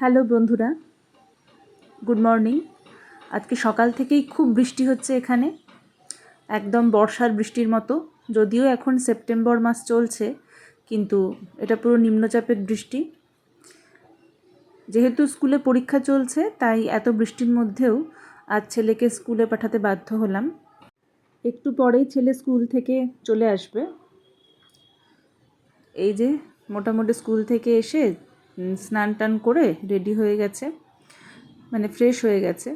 Hello বন্ধুরা, good morning. আজকে সকাল থেকেই খুব বৃষ্টি হচ্ছে এখানে, একদম বর্ষার বৃষ্টির মতো। যদিও এখন সেপ্টেম্বর মাস চলছে, কিন্তু এটা পুরো নিম্নচাপের বৃষ্টি। যেহেতু স্কুলে পরীক্ষা চলছে, তাই এত বৃষ্টির মধ্যেও আজ ছেলেকে স্কুলে পাঠাতে বাধ্য হলাম। একটু পরেই ছেলে স্কুল থেকে চলে আসবে। এই যে মোটামুটি স্কুল থেকে এসে স্নান টান করে রেডি হয়ে গেছে, মানে ফ্রেশ হয়ে গেছে।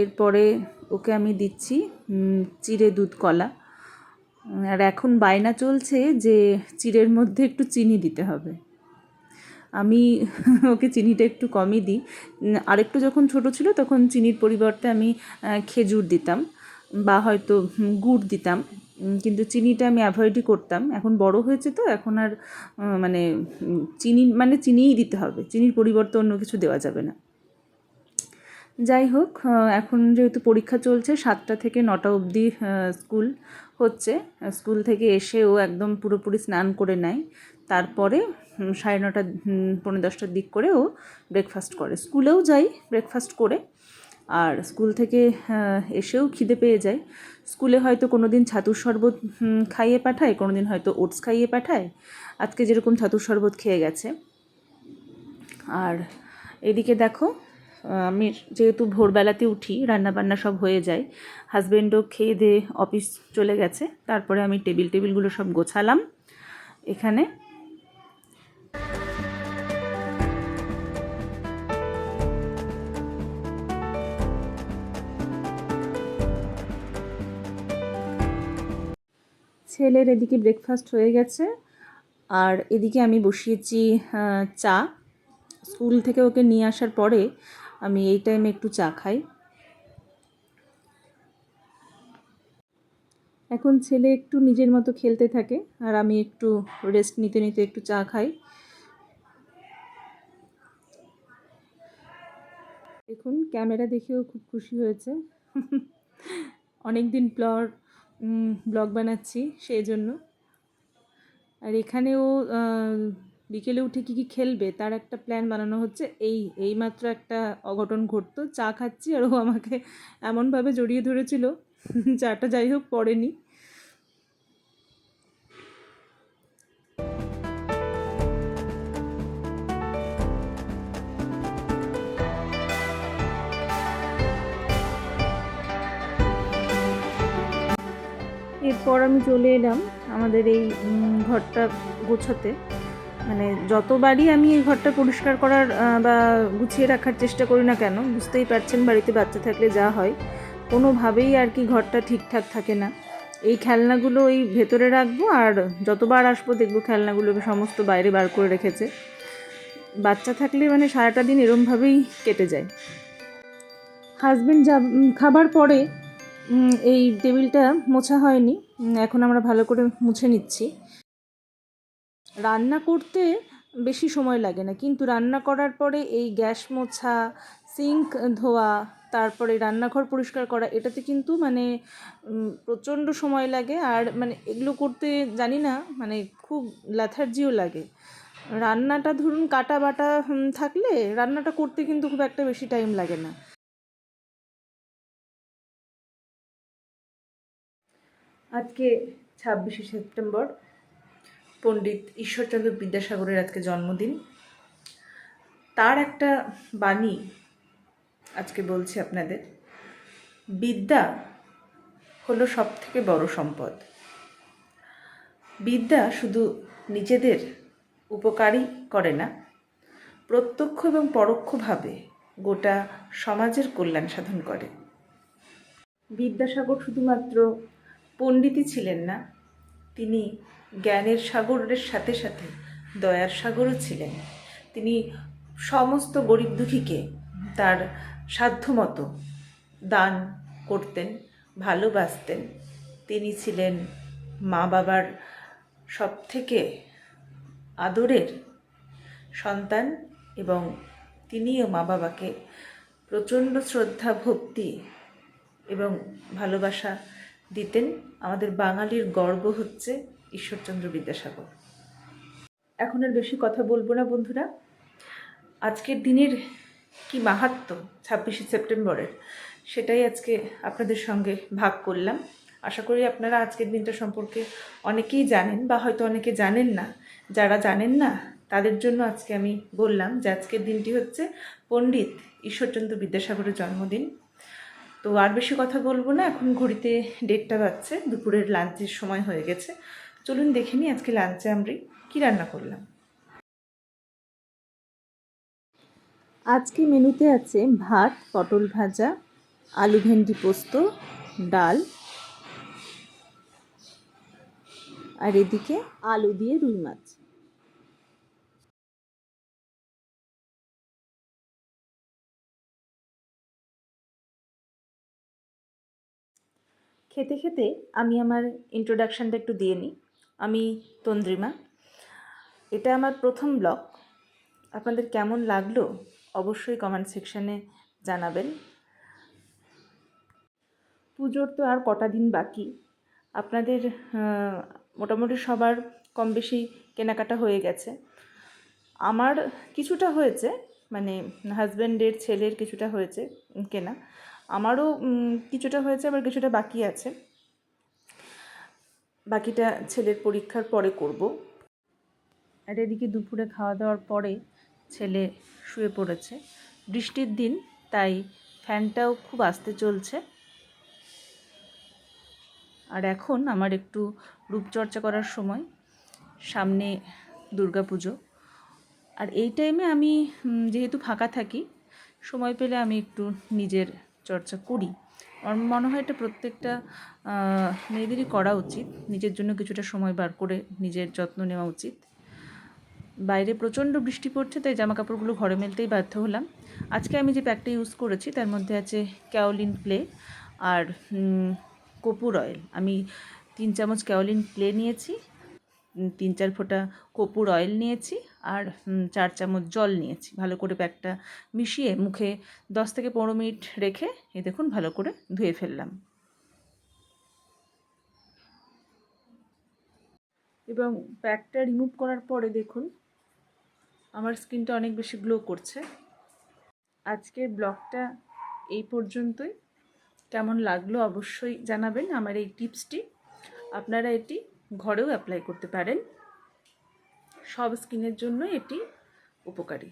এরপরে ওকে আমি দিচ্ছি চিড়ে দুধ কলা। আর এখন বায়না চলছে যে চিড়ের মধ্যে একটু চিনি দিতে হবে। আমি ওকে চিনিটা একটু কমই দিই। আরেকটু যখন ছোট ছিল তখন চিনির পরিবর্তে আমি খেজুর দিতাম বা হয়তো গুড় দিতাম, কিন্তু চিনিটা আমি অ্যাভয়েডই করতাম। এখন বড় হয়েছে তো এখন আর মানে চিনিই দিতে হবে, চিনির পরিবর্তে অন্য কিছু দেওয়া যাবে না। যাই হোক, এখন যেহেতু পরীক্ষা চলছে 7টা থেকে 9টা অবধি স্কুল হচ্ছে। স্কুল থেকে এসে ও একদম পুরোপুরি স্নান করে নেয়। তারপরে 9:30 পৌনে 10টার দিক করে ও ব্রেকফাস্ট করে। স্কুলেও যাই ব্রেকফাস্ট করে, আর স্কুল থেকে এসেও খিদে পেয়ে যায়। স্কুলে হয়তো কোনো দিন ছাতুর শরবত খাইয়ে পাঠায়, কোনো দিন হয়তো ওটস খাইয়ে পাঠায়। আজকে যেরকম ছাতুর শরবত খেয়ে গেছে। আর এদিকে দেখো, আমি যেহেতু ভোরবেলাতে উঠি, রান্নাবান্না সব হয়ে যায়, হাজব্যান্ডও খেয়ে দিয়ে অফিস চলে গেছে। তারপরে আমি টেবিলগুলো সব গোছালাম এখানে। ছেলের এদিকে ব্রেকফাস্ট হয়ে গেছে, আর এদিকে আমি বসিয়েছি চা। স্কুল থেকে ওকে নিয়ে আসার পরে আমি এই টাইমে একটু চা খাই। এখন ছেলে একটু নিজের মতো খেলতে থাকে, আর আমি একটু রেস্ট নিতে নিতে একটু চা খাই। দেখুন, ক্যামেরা দেখেও খুব খুশি হয়েছে। অনেক দিন পর ব্লগ বানাচ্ছি সেই জন্য। আর এখানেও বিকেলে উঠে কী খেলবে তার একটা প্ল্যান বানানো হচ্ছে। এইমাত্র একটা অঘটন ঘটতো, চা খাচ্ছি আর ও আমাকে এমনভাবে জড়িয়ে ধরেছিল, চাটা যাই হোক পড়েনি। এরপর আমি চলে এলাম আমাদের এই ঘরটা গোছাতে। মানে যতবারই আমি এই ঘরটা পরিষ্কার করার বা গুছিয়ে রাখার চেষ্টা করি না কেন, বুঝতেই পারছেন বাড়িতে বাচ্চা থাকলে যা হয়, কোনোভাবেই আর কি ঘরটা ঠিকঠাক থাকে না। এই খেলনাগুলো এই ভেতরে রাখবো, আর যতবার আসবো দেখবো খেলনাগুলোকে সমস্ত বাইরে বার করে রেখেছে। বাচ্চা থাকলে মানে সারাটা দিন এরমভাবেই কেটে যায়। হাজবেন্ড খাবার পরে এই টেবিলটা মোছা হয়নি, এখন আমরা ভালো করে মুছে নিচ্ছি। রান্না করতে বেশি সময় লাগে না, কিন্তু রান্না করার পরে এই গ্যাস মোছা, সিঙ্ক ধোয়া, তারপরে রান্নাঘর পরিষ্কার করা, এটাতে কিন্তু মানে প্রচণ্ড সময় লাগে। আর মানে এগুলো করতে জানি না, মানে খুব ল্যাথার্জিও লাগে। রান্নাটা ধরুন কাটা বাটা থাকলে রান্নাটা করতে কিন্তু খুব একটা বেশি টাইম লাগে না। আজকে 26শে সেপ্টেম্বর, পণ্ডিত ঈশ্বরচন্দ্র বিদ্যাসাগরের আজকে জন্মদিন। তার একটা বাণী আজকে বলছি আপনাদের। বিদ্যা হলো সবথেকে বড় সম্পদ। বিদ্যা শুধু নিজেদের উপকারই করে না, প্রত্যক্ষ এবং পরোক্ষভাবে গোটা সমাজের কল্যাণ সাধন করে। বিদ্যাসাগর শুধুমাত্র পণ্ডিতই ছিলেন না, তিনি জ্ঞানের সাগরের সাথে সাথে দয়ার সাগরও ছিলেন। তিনি সমস্ত গরিব দুঃখীকে তার সাধ্যমতো দান করতেন, ভালোবাসতেন। তিনি ছিলেন মা বাবার সবথেকে আদরের সন্তান, এবং তিনিও মা বাবাকে প্রচণ্ড শ্রদ্ধা, ভক্তি এবং ভালোবাসা দিতেন। আমাদের বাঙালির গর্ব হচ্ছে ঈশ্বরচন্দ্র বিদ্যাসাগর। এখন আর বেশি কথা বলবো না বন্ধুরা, আজকের দিনের কি মাহাত্ম্য 26শে সেপ্টেম্বরের, সেটাই আজকে আপনাদের সঙ্গে ভাগ করলাম। আশা করি আপনারা আজকের দিনটা সম্পর্কে অনেকেই জানেন বা হয়তো অনেকে জানেন না। যারা জানেন না তাদের জন্য আজকে আমি বললাম যে আজকের দিনটি হচ্ছে পণ্ডিত ঈশ্বরচন্দ্র বিদ্যাসাগরের জন্মদিন। তো আর বেশি কথা বলবো না, এখন ঘড়িতে 1:30 বাজছে, দুপুরের লাঞ্চের সময় হয়ে গেছে। চলুন দেখে নিই আজকে লাঞ্চে আমরা কী রান্না করলাম। আজকে মেনুতে আছে ভাত, পটল ভাজা, আলু ভেন্ডি পোস্ত, ডাল, আর এদিকে আলু দিয়ে রুই মাছ। খেতে খেতে আমি আমার ইন্ট্রোডাকশানটা একটু দিয়ে নিই। আমি তন্দ্রিমা, এটা আমার প্রথম ব্লগ। আপনাদের কেমন লাগলো অবশ্যই কমেন্ট সেকশানে জানাবেন। পুজোর তো আর কটা দিন বাকি। আপনাদের মোটামুটি সবার কম বেশি কেনাকাটা হয়ে গেছে। আমার কিছুটা হয়েছে, মানে হাজব্যান্ডের ছেলের কিছুটা হয়েছে কেনা, আমারও কিছুটা হয়েছে, আবার কিছুটা বাকি আছে। বাকিটা ছেলের পরীক্ষার পরে করব। আর এদিকে দুপুরে খাওয়া দাওয়ার পরে ছেলে শুয়ে পড়েছে। বৃষ্টির দিন, তাই ফ্যানটাও খুব আস্তে চলছে। আর এখন আমার একটু রূপচর্চা করার সময়, সামনে দুর্গাপুজো। আর এই টাইমে আমি যেহেতু ফাঁকা থাকি, সময় পেলে আমি একটু নিজের চর্চা করি। আমার মনে হয় এটা প্রত্যেকটা মেয়েদেরই করা উচিত, নিজের জন্য কিছুটা সময় বার করে নিজের যত্ন নেওয়া উচিত। বাইরে প্রচণ্ড বৃষ্টি পড়ছে, তাই জামাকাপড়গুলো ঘরে মেলতেই বাধ্য হলাম। আজকে আমি যে প্যাকটা ইউজ করেছি তার মধ্যে আছে ক্যাওলিন ক্লে আর কপুর অয়েল। আমি 3 চামচ ক্যাওলিন ক্লে নিয়েছি, 3-4 ফোঁটা কপুর অয়েল নিয়েছি, আর 4 চামচ জল নিয়েছি। ভালো করে প্যাকটা মিশিয়ে মুখে 10 থেকে 15 মিনিট রেখে দেখুন ভালো করে ধুয়ে ফেললাম। এবং প্যাকটা রিমুভ করার পরে দেখুন আমার স্কিনটা অনেক বেশি গ্লো করছে। আজকের ব্লগটা এই পর্যন্তই। কেমন লাগলো অবশ্যই জানাবেন। আমার এই টিপসটি আপনারা এটি ঘরেও অ্যাপ্লাই করতে পারেন। সব স্কিনের জন্য এটি উপকারী।